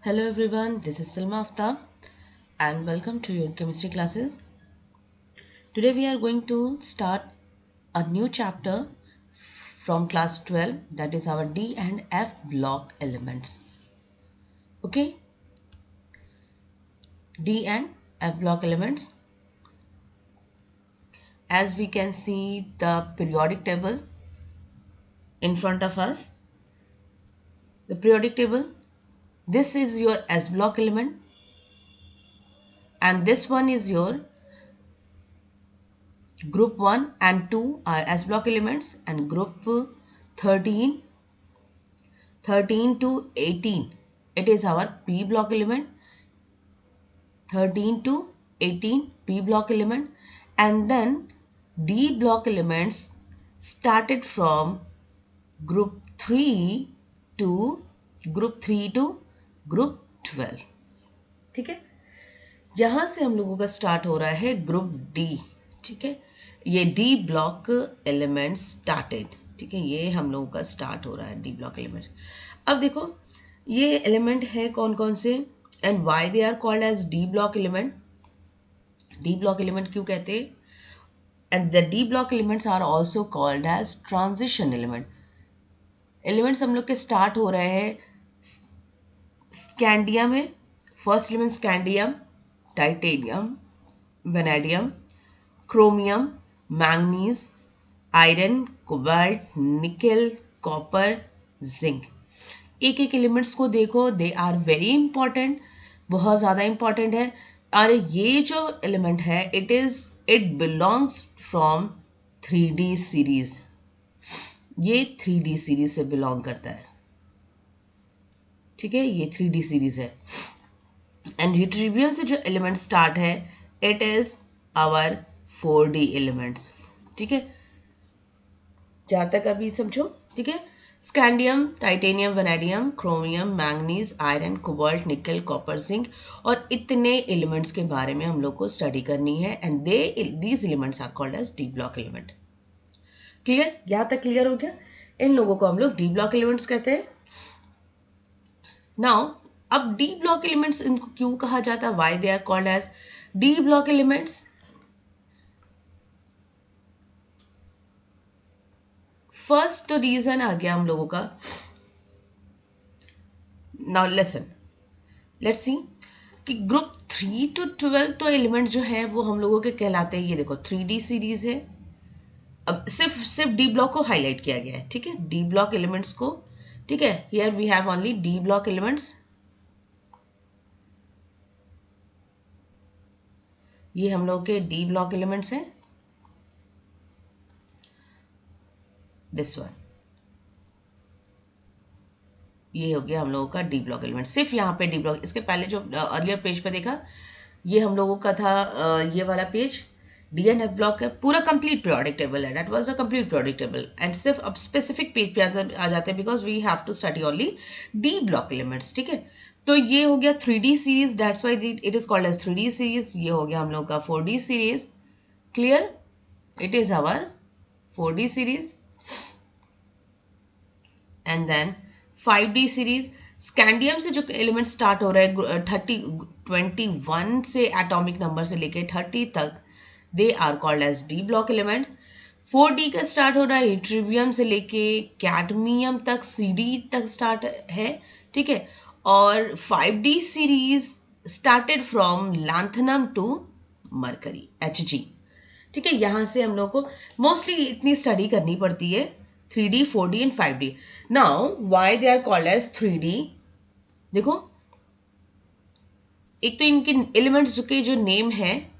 Hello everyone, this is Salma Aftab and welcome to your chemistry classes. Today we are going to start a new chapter from class 12, that is our D and F block elements. Okay, D and F block elements. As we can see the periodic table in front of us, the periodic table, this is your S block element and this one is your group 1 and 2 are S block elements and group 13 to 18 it is our P block element. 13 to 18 P block element, and then D block elements started from group 3 to group 12. ठीक है, यहाँ से हम लोगों का start हो रहा है ग्रुप डी. ठीक है, ये डी ब्लॉक एलिमेंट स्टार्टेड. ठीक है, ये हम लोगों का स्टार्ट हो रहा है डी ब्लॉक एलिमेंट. अब देखो ये एलिमेंट है कौन कौन से and why they are called as D block element. D block element क्यों कहते हैं? And the D block elements are also called as transition element. Elements हम लोग के स्टार्ट हो रहे हैं स्कैंडियम है. First element scandium, titanium, vanadium, chromium, manganese, iron, cobalt, nickel, copper, zinc. एक एक एलिमेंट्स को देखो, दे आर वेरी इंपॉर्टेंट, बहुत ज़्यादा इंपॉर्टेंट है. और ये जो एलिमेंट है it belongs from 3D series. ये 3D सीरीज से बिलोंग करता है. ठीक है, ये 3D सीरीज है. एंड यूट्रिबियम से जो एलिमेंट स्टार्ट है it is our 4D elements. ठीक है, जहाँ तक अभी समझो. ठीक है, scandium, titanium, vanadium, chromium, manganese, iron, cobalt, nickel, copper, zinc और इतने एलिमेंट्स के बारे में हम लोग को स्टडी करनी है. And these elements are called as D block element. Clear? यहाँ तक क्लियर हो गया? इन लोगों को हम लोग डी ब्लॉक एलिमेंट्स कहते हैं. नाउ अब डी ब्लॉक एलिमेंट्स इनको क्यों कहा जाता है? Why they are called as D block elements? First reason आ गया हम लोगों का. नाउ लिसन, लेट्स सी कि ग्रुप 3 to 12 तो एलिमेंट जो है वो हम लोगों के कहलाते हैं. ये देखो 3D सीरीज है. अब सिर्फ डी ब्लॉक को हाईलाइट किया गया है. ठीक है, डी ब्लॉक एलिमेंट्स को. ठीक है, here we have only D block elements. ये हम लोग के डी ब्लॉक एलिमेंट्स हैं. दिस वन, ये हो गया हम लोगों का डी ब्लॉक एलिमेंट. सिर्फ यहाँ पे डी ब्लॉक. इसके पहले जो अर्लियर पेज पे देखा, ये हम लोगों का था ये वाला page. D and F block है, पूरा कंप्लीट पीरियोडिक टेबल है. That was the complete periodic table. And सिर्फ अब स्पेसिफिक पेज पे आ जाते हैं because we have to study only D block elements. ठीक है, तो ये हो गया 3D series. That's why it is called as 3D series. ये हो गया हम लोग का 4D series. Clear? It is our 4D series. And then 5D series. Scandium से जो एलिमेंट स्टार्ट हो रहा है 21 से एटॉमिक नंबर से लेके 30 तक, they are called as D block element. 4D का स्टार्ट हो रहा है यूट्रिबियम से लेके कैडमियम तक, CD तक स्टार्ट है. ठीक है, और 5D series started from lanthanum to mercury, Hg. ठीक है, यहाँ से हम लोग को मोस्टली इतनी स्टडी करनी पड़ती है. 3D, 4D and 5D. Now why they are called as 3D? देखो, एक तो इनके एलिमेंट्स जो के जो नेम है,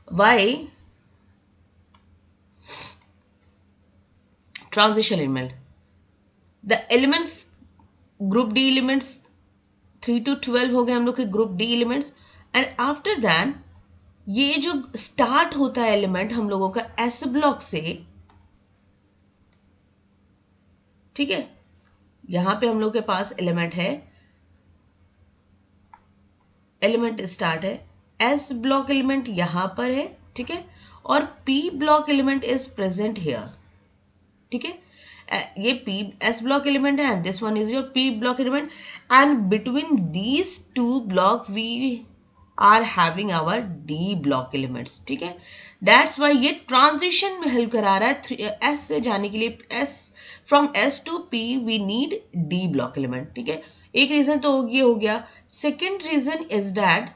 why transition element. The elements group D elements 3 to 12 हो गए हम लोग के group D elements. And after that ये जो स्टार्ट होता है एलिमेंट हम लोगों का एस ब्लॉक से. ठीक है, यहां पे हम लोग के पास एलिमेंट है, एलिमेंट स्टार्ट है, एस ब्लॉक एलिमेंट यहां पर है. ठीक है, और P block element is present here. ठीक है, ये पी एस ब्लॉक एलिमेंट है and this one is your P block element and between these two block we are having our D block elements. ठीक है, दैट्स वाई ये transition में help करा रहा है. एस से जाने के लिए S from S to P we need D block element. ठीक है, एक रीजन तो ये हो गया. Second reason is that,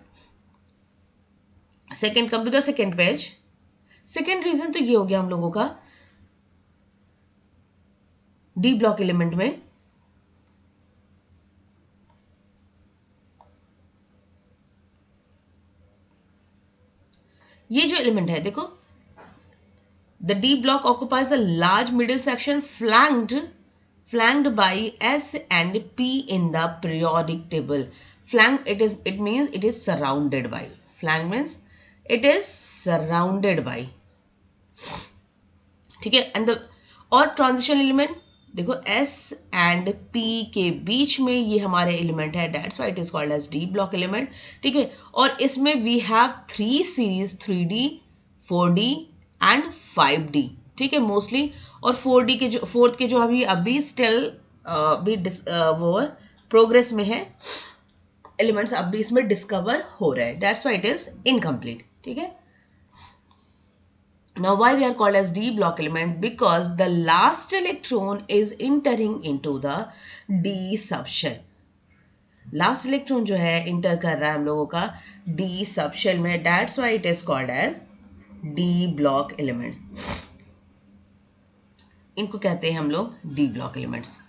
second come to the second page. Second reason तो ये हो गया हम लोगों का डी ब्लॉक एलिमेंट में ये जो एलिमेंट है देखो, the D block occupies a large middle section flanked by S and P in the periodic table. Flank, it means it is surrounded by. Flank means it is surrounded by. ठीक है, and और transition element देखो S एंड P के बीच में ये हमारे एलिमेंट है, that's why it is called as D block element. ठीक है, और इसमें we have 3 series 3D 4D and 5D. ठीक है, मोस्टली. और 4D के जो फोर्थ के जो अभी अभी स्टिल भी वो प्रोग्रेस में है, एलिमेंट्स अभी इसमें डिस्कवर हो रहे हैं, that's why it is incomplete. ठीक है, now why they are called as d block element? Because the last electron is entering into the d subshell. Last electron जो है इंटर कर रहा है हम लोगों का डी सबशेल में, that's why it is called as D block element. इनको कहते हैं हम लोग D block elements.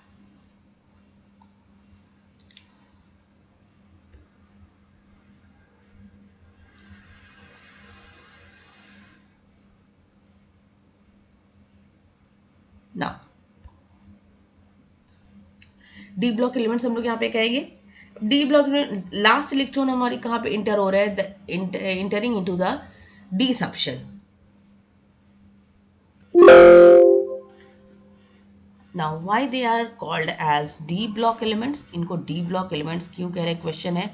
Now D block elements हम लोग यहाँ पे कहेंगे. डी ब्लॉक में लास्ट इलेक्ट्रॉन हमारी कहाँ पे इंटर हो रहा है, entering into the D subshell. Now why they are called as D block elements? इनको D block elements क्यों कह रहे हैं, क्वेश्चन है.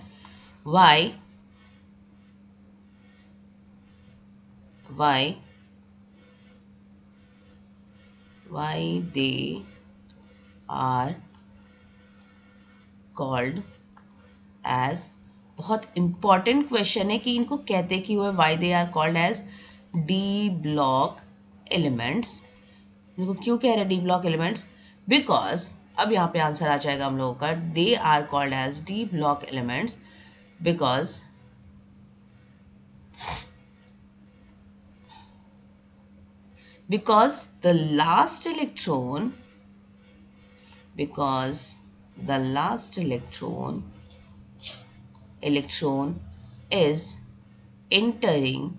why they are called as, बहुत इंपॉर्टेंट क्वेश्चन है कि इनको कहते क्यों है, why they are called as D block elements. इनको क्यों कह रहे हैं डी ब्लॉक एलिमेंट्स? बिकॉज अब यहाँ पे आंसर आ जाएगा हम लोगों का, they are called as D block elements because the last electron is entering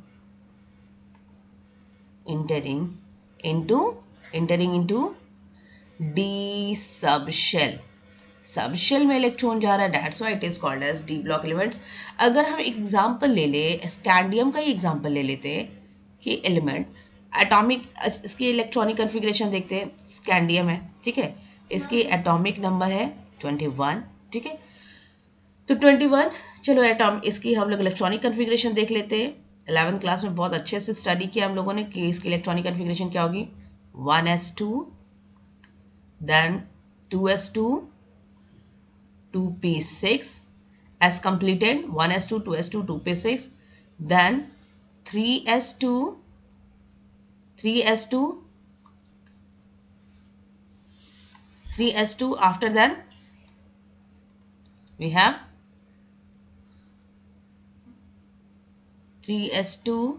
into D subshell. Subshell में इलेक्ट्रॉन जा रहा है, that's why it is called as D block elements. अगर हम एग्जांपल ले ले, स्कैंडियम का ही एग्जांपल ले लेते हैं कि एलिमेंट एटॉमिक, इसकी इलेक्ट्रॉनिक कन्फिग्रेशन देखते हैं. स्कैंडियम है, ठीक है, इसकी एटॉमिक नंबर है 21. ठीक है, तो 21, चलो एटॉम इसकी हम लोग इलेक्ट्रॉनिक कन्फिग्रेशन देख लेते हैं. 11th क्लास में बहुत अच्छे से स्टडी किया हम लोगों ने कि इसकी इलेक्ट्रॉनिक कन्फिग्रेशन क्या होगी. 1s2, then 2s2, 2p6 as completed, 1s2, 2s2, 2p6, then 3s2, 3s2, after then we have 3s2,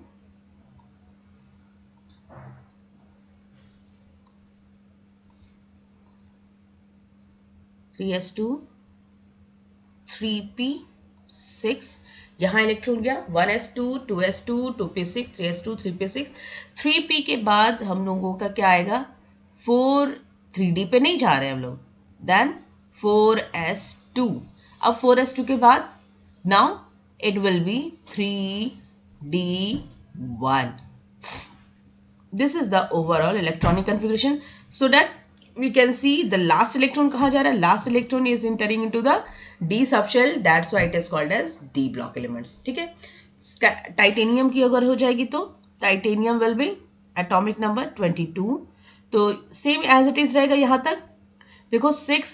3p6. यहाँ इलेक्ट्रॉन गया 1s2, 2s2, 2p6, 3s2, 3p6. 3p के बाद हम लोगों का क्या आएगा, 4, 3d पे नहीं जा रहे हम लोग, देन 4s2. अब 4s2 के बाद now it will be 3d1. This is the overall electronic configuration, so that we can see the last electron कहाँ जा रहा है, last electron is entering into the d subshell, that's why it is called as d block elements. ठीक है, titanium की अगर हो जाएगी तो titanium will be atomic number 22. तो सेम एज इट इज रहेगा यहाँ तक। देखो 6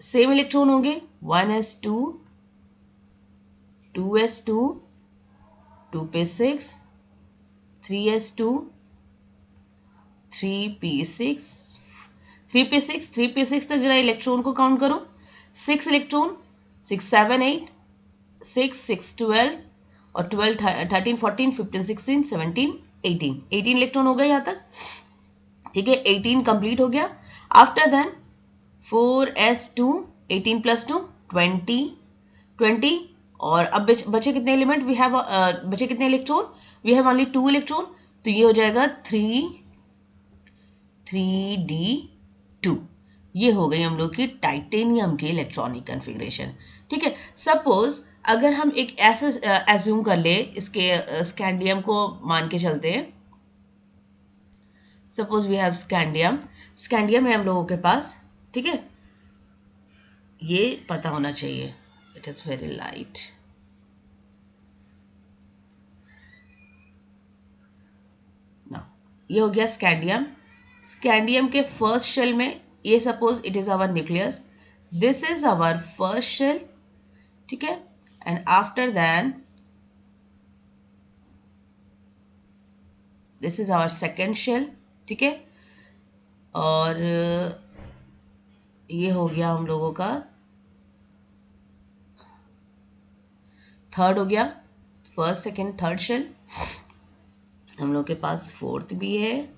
सेम इलेक्ट्रॉन होंगे, 1s2, 2s2, 2p6, 3s2, 3p6, 3p6, 3p6 तक जरा इलेक्ट्रॉन को काउंट करो। 6 इलेक्ट्रॉन, 6 7 8, 6 6 12 और 12 13 14 15 16 17 18, 18 इलेक्ट्रॉन हो गए यहाँ तक। ठीक है, 18 कंप्लीट हो गया। आफ्टर देन 4s2, 18 प्लस 2 20, 20 और अब बचे कितने एलिमेंट वी हैव, बचे कितने electron, we have only 2 electron, तो ये हो जाएगा 3d2। ये हो गई हम लोग की टाइटेनियम की इलेक्ट्रॉनिक कन्फिग्रेशन। ठीक है, सपोज अगर हम एक ऐसा एज्यूम कर ले, इसके स्कैंडियम को मान के चलते हैं। Suppose we have scandium, scandium है हम लोगों के पास। ठीक है, ये पता होना चाहिए, इट इज वेरी लाइट। ना, ये हो गया स्कैंडियम। स्कैंडियम के फर्स्ट शेल में, ये suppose it is our nucleus, this is our first shell. ठीक है, and after than this is our second shell. ठीक है, और ये हो गया हम लोगों का थर्ड हो गया, फर्स्ट सेकेंड थर्ड शेल। हम लोग के पास फोर्थ भी है,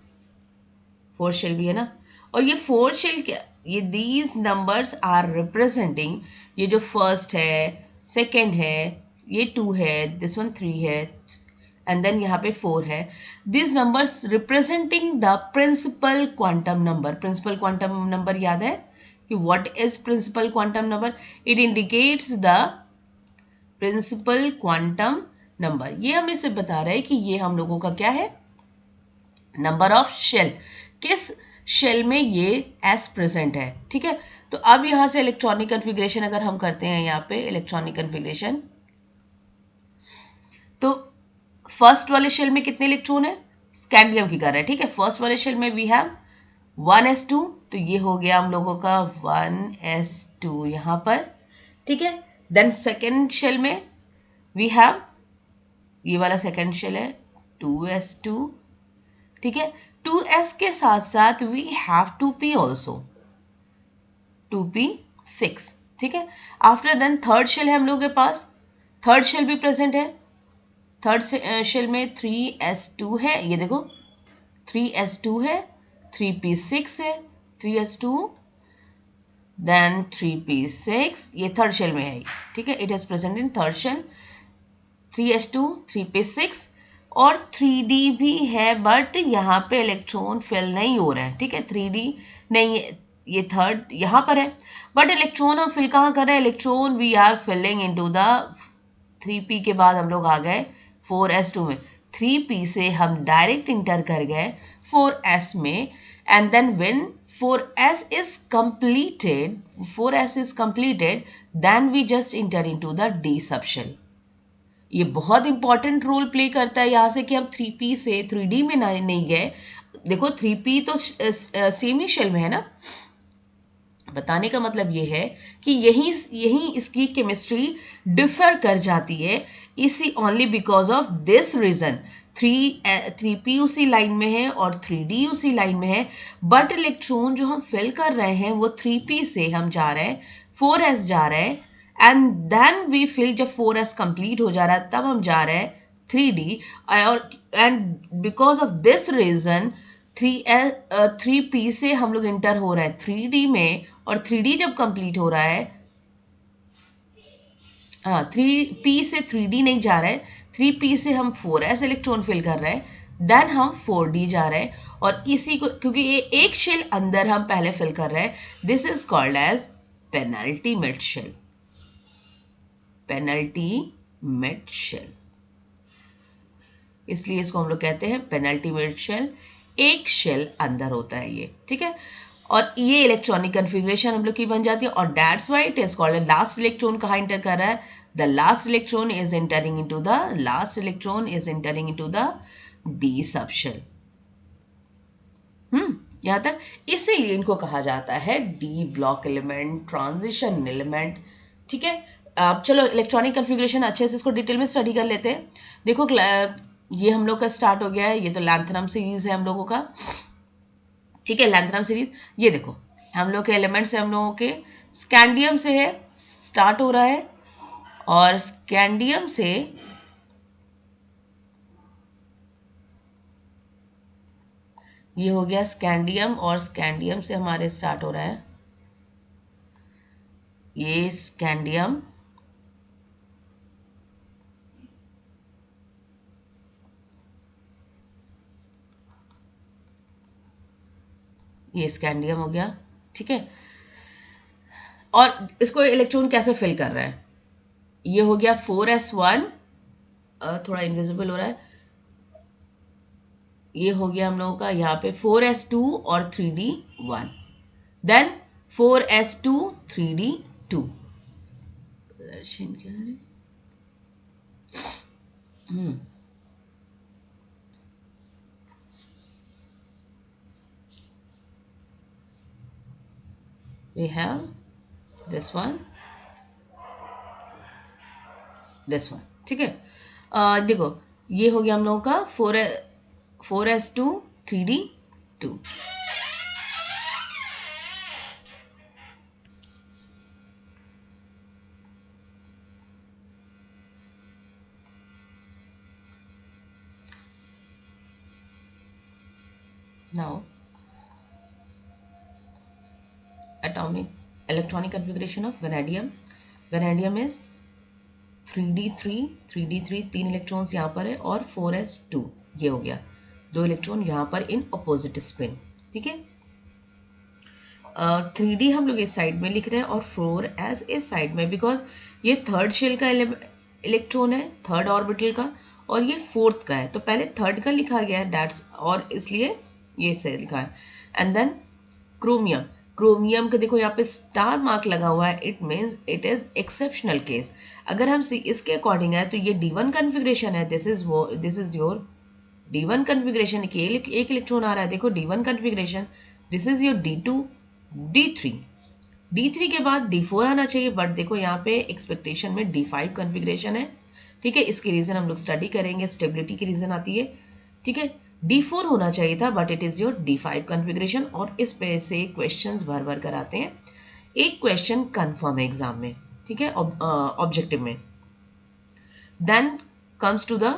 फोर्थ शेल भी है ना। और ये फोर्थ शेल क्या, ये दीज नंबर्स आर रिप्रेजेंटिंग, ये जो फर्स्ट है, सेकेंड है, ये 2 है, दिस वन 3 है, एंड देन यहाँ पे 4 है। This numbers representing the principal quantum number. Principal quantum number याद है कि what is principal quantum number, it indicates the principal quantum number. ये हमें से बता रहा है कि ये हम लोगों का क्या है, नंबर ऑफ शेल, किस शेल में ये एस प्रेजेंट है। ठीक है, तो अब यहां से इलेक्ट्रॉनिक कन्फिग्रेशन अगर हम करते हैं, यहाँ पे इलेक्ट्रॉनिक कन्फिग्रेशन, तो फर्स्ट वाले शेल में कितने इलेक्ट्रॉन है, स्कैंडियम की कर रहा है। ठीक है, फर्स्ट वाले शेल में वी हैव 1s2, तो ये हो गया हम लोगों का 1s2 यहाँ पर। ठीक है, देन सेकेंड शेल में वी हैव, ये वाला सेकेंड शेल है 2s2। ठीक है, 2s के साथ साथ we have 2p also, 2p6। ठीक है, आफ्टर देन थर्ड शेल है हम लोग के पास, थर्ड शेल भी प्रेजेंट है। थर्ड शेल में 3s2 है, ये देखो 3s2 है, 3p6 है, 3s2 देन 3p6, ये थर्ड शेल में है। ठीक है, it is present in third shell, 3s2, 3p6 और 3d भी है, बट यहाँ पे इलेक्ट्रॉन फिल नहीं हो रहा है। ठीक है, 3d नहीं है, ये थर्ड यहाँ पर है, बट इलेक्ट्रॉन हम फिल कहाँ कर रहे हैं, electron we are filling into the 3p के बाद हम लोग आ गए 4s2 में, 3p से हम डायरेक्ट इंटर कर गए 4s में, and then when 4s is completed, 4s is completed, then we just enter into the d subshell। ये बहुत इंपॉर्टेंट रोल प्ले करता है यहाँ से कि हम 3p से 3d में नहीं गए। देखो 3p तो सेम ही शेल में है ना, बताने का मतलब ये है कि यही यही इसकी केमिस्ट्री डिफर कर जाती है, इसी only because of this reason. 3p उसी लाइन में है और 3d उसी लाइन में है, बट इलेक्ट्रॉन जो हम फिल कर रहे हैं वो 3p से हम जा रहे हैं 4s जा रहे हैं, एंड देन वी फिल, जब 4s कंप्लीट हो जा रहा है तब हम जा रहे हैं 3d, और and because of this reason 3p से हम लोग इंटर हो रहे हैं 3d में, और 3d जब कंप्लीट हो रहा है, हाँ 3p से 3d नहीं जा रहा है, 3p से हम 4s इलेक्ट्रॉन फिल कर रहे हैं, देन हम 4d जा रहे हैं, और इसी को क्योंकि ये एक शेल अंदर हम पहले फिल कर रहे हैं, this is called as penultimate shell, penultimate shell, इसलिए इसको हम लोग कहते हैं पेनल्टीमेट शेल। एक शेल अंदर होता है ये। ठीक है, और ये इलेक्ट्रॉनिक कन्फिग्रेशन हम लोग की बन जाती है, और that's why it is called, last electron कहाँ इंटर कर रहा है, the last electron is entering into the, last electron is entering into the D subshell. यहाँ तक, इसीलिए इनको कहा जाता है D block element, transition element. ठीक है, अब चलो इलेक्ट्रॉनिक कन्फिग्रेशन अच्छे से इसको डिटेल में स्टडी कर लेते हैं। देखो ये हम लोग का स्टार्ट हो गया है, ये तो लैंथनम सीरीज है हम लोगों का। ठीक है, लैंथनम सीरीज, ये देखो हम लोग के एलिमेंट्स है, हम लोगों के स्कैंडियम से है, स्टार्ट हो रहा है, और स्कैंडियम से ये हो गया स्कैंडियम, और स्कैंडियम से हमारे स्टार्ट हो रहा है ये स्कैंडियम, ये स्कैंडियम हो गया। ठीक है, और इसको इलेक्ट्रॉन कैसे फिल कर रहा है, ये हो गया 4s1, थोड़ा इनविजिबल हो रहा है, ये हो गया हम लोगों का यहाँ पे 4s2 और 3d1, then 4s2 3d2। we have this one, this one। ठीक है, देखो ये हो गया हम लोगों का 4s2 3d2। now atomic electronic configuration of vanadium, vanadium is 3d3, 3d3 तीन इलेक्ट्रॉन्स यहाँ पर है, और 4s2 ये हो गया दो इलेक्ट्रॉन यहाँ पर इन अपोजिट स्पिन। ठीक है, 3d हम लोग इस साइड में लिख रहे हैं और 4s इस साइड में, बिकॉज ये थर्ड शेल का इलेक्ट्रॉन है, थर्ड ऑर्बिटल का, और ये फोर्थ का है, तो पहले थर्ड का लिखा गया है दैट्स, और इसलिए ये से लिखा है। एंड देन क्रोमियम, क्रोमियम का देखो यहाँ पे स्टार मार्क लगा हुआ है, it means it is exceptional case. अगर हम इसके अकॉर्डिंग है तो ये D1 कन्फिग्रेशन है, this is your D1 configuration, एक इलेक्ट्रॉन आ रहा है, देखो D1 configuration, this is your D2 D3, D3 के बाद D4 आना चाहिए, बट देखो यहाँ पे एक्सपेक्टेशन में D5 कन्फिग्रेशन है। ठीक है, इसकी रीज़न हम लोग स्टडी करेंगे, स्टेबिलिटी की रीज़न आती है। ठीक है, D4 होना चाहिए था, but it is your D5 configuration, और इस पे से क्वेश्चंस भर भर कर आते हैं। एक क्वेश्चन कन्फर्म है एग्जाम में, ठीक है, ऑब्जेक्टिव में। Then comes to the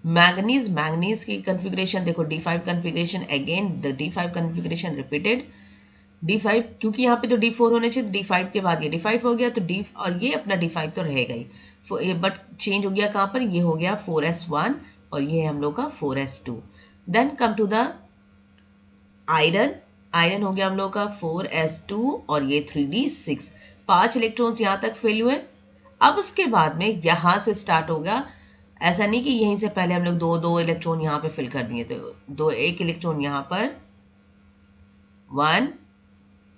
manganese, manganese की कन्फिग्रेशन देखो D5 configuration, again the D5 configuration repeated, D5 क्योंकि यहाँ पे तो D4 होने चाहिए, D5 के बाद ये D5 हो गया, तो D और ये अपना D5 तो रहेगा ही, बट चेंज हो गया कहाँ पर, ये हो गया 4s1 और ये है हम लोग का 4s2। Then come to the iron, iron हो गया हम लोग का 4s2 और ये 3d6, 5 इलेक्ट्रॉन्स यहाँ तक फिल हुए। अब उसके बाद में यहाँ से स्टार्ट होगा, ऐसा नहीं कि यहीं से पहले हम लोग दो दो इलेक्ट्रॉन यहाँ पे फिल कर दिए, तो एक इलेक्ट्रॉन यहाँ पर 1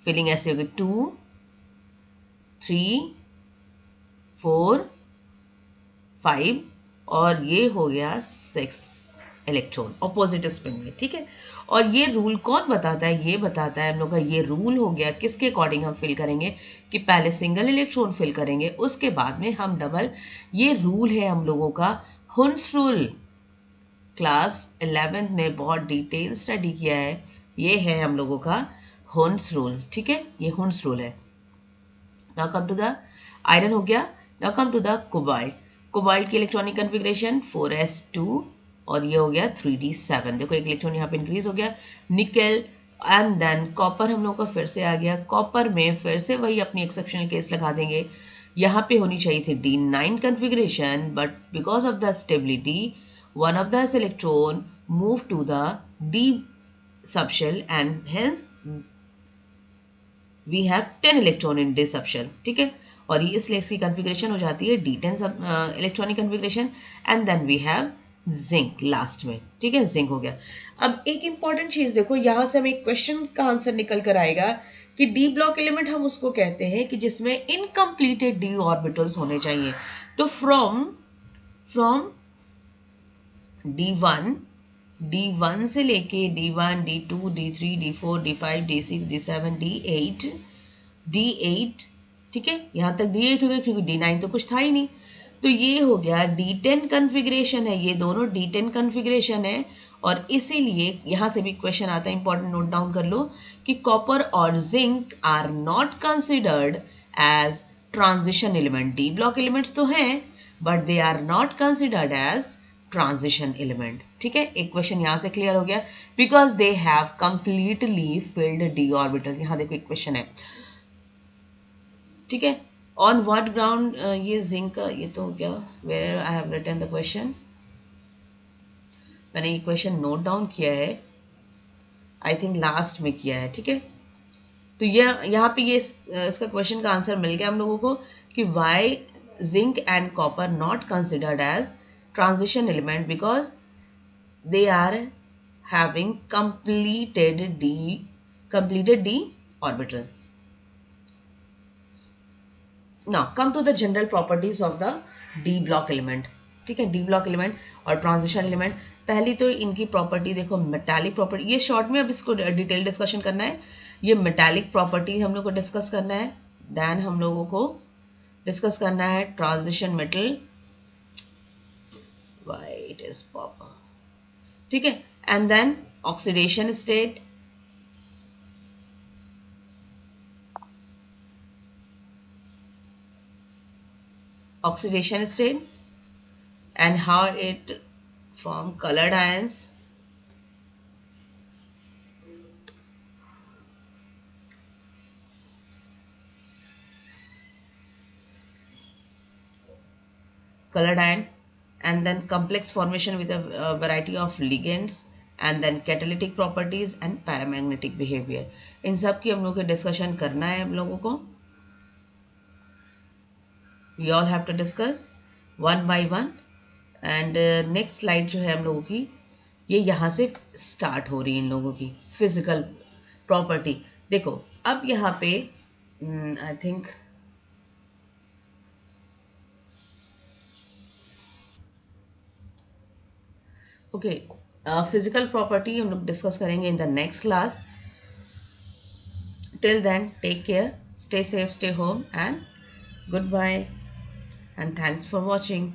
फिलिंग ऐसे होगी, 2 3 4 5 और ये हो गया 6 इलेक्ट्रॉन अपोजिट स्पिन में। ठीक है, और ये रूल कौन बताता है, ये बताता है हम लोग का, ये रूल हो गया किसके अकॉर्डिंग हम फिल करेंगे, कि पहले सिंगल इलेक्ट्रॉन फिल करेंगे, उसके बाद में हम डबल, ये रूल है हम लोगों का हुन्स रूल, क्लास 11th में बहुत डिटेल स्टडी किया है, ये है हम लोगों का हुन्स रूल। ठीक है, ये हुन्स रूल है। Now come to the iron हो गया, now come to the cobalt, cobalt की इलेक्ट्रॉनिक कन्फिग्रेशन 4s2 और ये हो गया 3d7, देखो एक इलेक्ट्रॉन यहाँ पे इंक्रीज हो गया। निकल एंड देन कॉपर हम लोग का फिर से आ गया, कॉपर में फिर से वही अपनी एक्सेप्शनल केस लगा देंगे, यहाँ पे होनी चाहिए थी D9 configuration, but because of the stability one of the electron move to the D subshell and hence we have 10 electron in this subshell. ठीक है, और ये इसलिए इसकी कन्फिग्रेशन हो जाती है D10 electronic configuration, and then we have zinc last में। ठीक है, जिंक हो गया। अब एक इंपॉर्टेंट चीज देखो, यहां से हमें एक क्वेश्चन का आंसर निकल कर आएगा कि डी ब्लॉक एलिमेंट हम उसको कहते हैं कि जिसमें इनकम्प्लीटेड डी ऑर्बिटल्स होने चाहिए। तो फ्रॉम D1 D1 से लेके D1, D2, D3, D4, D5, D6, D7, D8, D8, ठीक है, यहाँ तक D8 हो गया क्योंकि D9 तो कुछ था ही नहीं। तो ये हो गया D10 कन्फिग्रेशन है, ये दोनों D10 कन्फिग्रेशन है। और इसीलिए यहाँ से भी क्वेश्चन आता है, इंपॉर्टेंट, नोट डाउन कर लो कि कॉपर और zinc are not considered as transition element. D block elements तो हैं but they are not considered as transition element. ठीक है, एक क्वेश्चन यहाँ से क्लियर हो गया, because they have completely filled D orbital. यहाँ देखो एक क्वेश्चन है, ठीक है, ऑन व्हाट ग्राउंड, ये जिंक का ये तो हो गया, where I have written the question, मैंने ये क्वेश्चन नोट डाउन किया है, आई थिंक लास्ट में किया है। ठीक है, तो ये यहाँ पे ये इसका क्वेश्चन का आंसर मिल गया हम लोगों को कि why zinc and copper not considered as transition element, because they are having completed d orbital. Now come to the general properties of the d block element। ठीक है, डी ब्लॉक एलिमेंट और transition element, पहली तो इनकी property देखो, metallic property, ये short में अब इसको डिटेल डिस्कशन करना है। ये मेटालिक प्रॉपर्टी हम लोग को डिस्कस करना है, देन हम लोगों को डिस्कस करना है transition metal, white is popper, ठीक है, and then oxidation state, oxidation state, and how it form colored ions, colored ion, and then complex formation with a variety of ligands, and then catalytic properties and paramagnetic behavior। इन सब की हम लोग को discussion करना है हम लोगों को, we all have to discuss one by one। And next slide जो है हम लोगों की, ये यहाँ से स्टार्ट हो रही है इन लोगों की फिजिकल प्रॉपर्टी। देखो अब यहाँ पे I think okay, physical property हम लोग डिस्कस करेंगे in the next class. Till then take care, stay safe, stay home, and goodbye, and thanks for watching.